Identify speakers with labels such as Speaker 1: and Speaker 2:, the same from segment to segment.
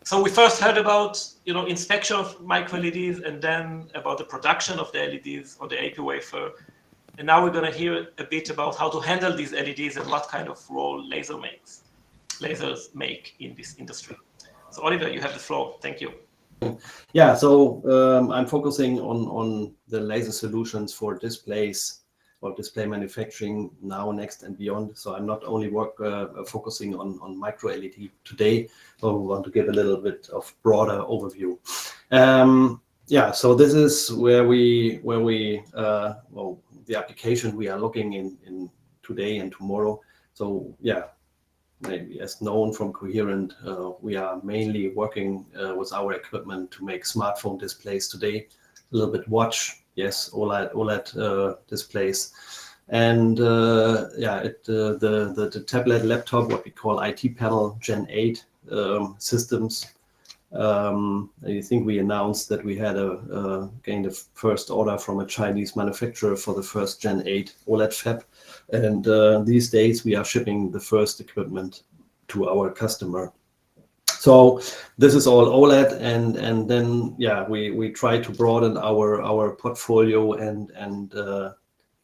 Speaker 1: So we first heard about inspection of micro LEDs, and then about the production of the LEDs on the AP wafer. And now we're going to hear a bit about how to handle these LEDs and what kind of role lasers make in this industry. So Oliver, you have the floor. Thank you.
Speaker 2: Yeah, so I'm focusing on the laser solutions for displays or display manufacturing now, next, and beyond. So I'm not only focusing on micro LED today, but we want to give a little bit of broader overview. Yeah, so this is where we well, the application we are looking in today and tomorrow. So yeah, maybe as known from Coherent, we are mainly working with our equipment to make smartphone displays today, a little bit watch, yes, OLED displays, and yeah, the tablet laptop, what we call IT panel Gen 8 systems. I think we announced that we had gained a first order from a Chinese manufacturer for the first Gen 8 OLED fab. And these days we are shipping the first equipment to our customer. So this is all OLED, and then yeah, we try to broaden our portfolio and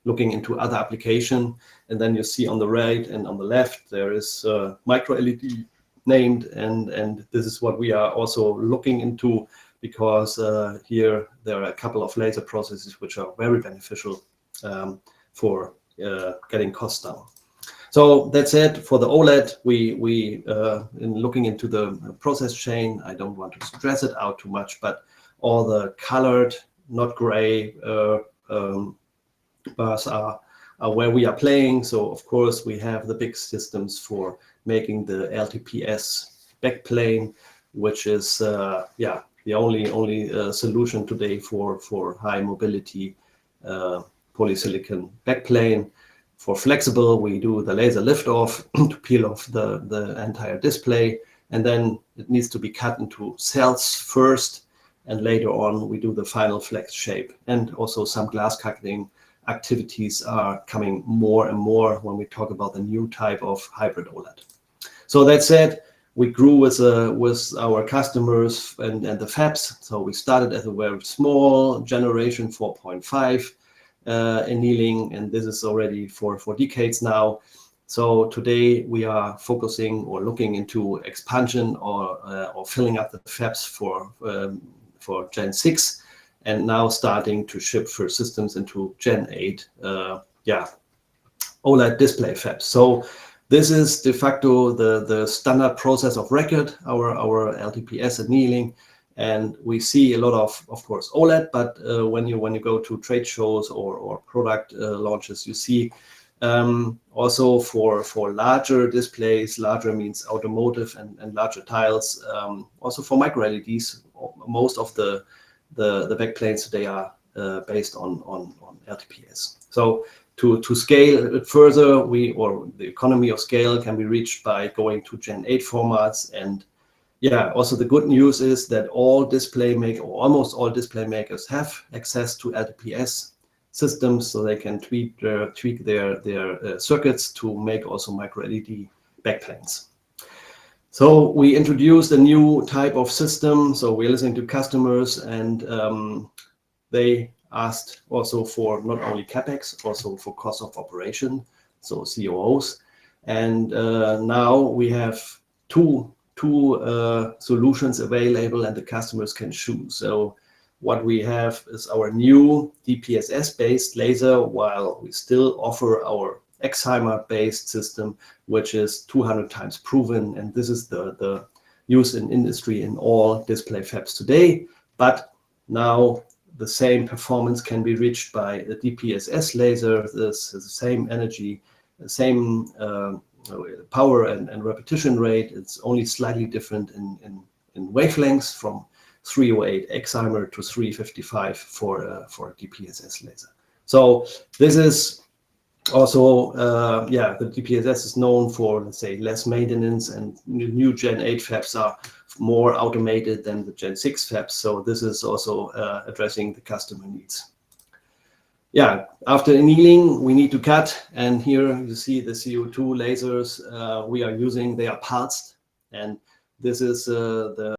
Speaker 2: looking into other application. And then you see on the right and on the left there is micro LED named, and this is what we are also looking into, because here there are a couple of laser processes which are very beneficial for getting costs down. So that's it for the OLED. We in looking into the process chain, I don't want to stress it out too much, but all the colored, not gray bars are where we are playing. So of course we have the big systems for making the LTPS backplane, which is yeah, the only solution today for high mobility polysilicon backplane. For flexible, we do the laser liftoff to peel off the entire display, and then it needs to be cut into cells first, and later on we do the final flex shape. And also some glass cutting activities are coming more and more when we talk about the new type of hybrid OLED. So that said, we grew with our customers and the fabs. So we started as a very small generation 4.5 annealing, and this is already for decades now. So today we are focusing or looking into expansion or filling up the fabs for Gen 6, and now starting to ship first systems into Gen 8 yeah, OLED display fabs. So this is de facto the standard process of record, our LTPS annealing. And we see a lot of course, OLED, but when you go to trade shows or product launches, you see also for larger displays, larger means automotive and larger tiles, also for micro LEDs, most of the backplanes today are based on LTPS. So to scale it further, the economy of scale can be reached by going to Gen 8 formats. And yeah, also the good news is that all display makers, or almost all display makers, have access to LTPS systems, so they can tweak their circuits to make also micro LED backplanes. So we introduced a new type of system. So we're listening to customers, and they asked also for not only capex, also for cost of operation, so COOs. And now we have two solutions available, and the customers can choose. So what we have is our new DPSS-based laser, while we still offer our Excimer-based system, which is 200 times proven, and this is the use in industry in all display fabs today. But now the same performance can be reached by the DPSS laser. This is the same energy, the same power and repetition rate. It's only slightly different in wavelengths, from 308 Excimer to 355 for a DPSS laser. So this is also, yeah, the DPSS is known for, let's say, less maintenance, and new Gen 8 fabs are more automated than the Gen 6 fabs. So this is also addressing the customer needs. Yeah, after annealing, we need to cut. And here you see the CO2 lasers we are using. They are pulsed. And this is the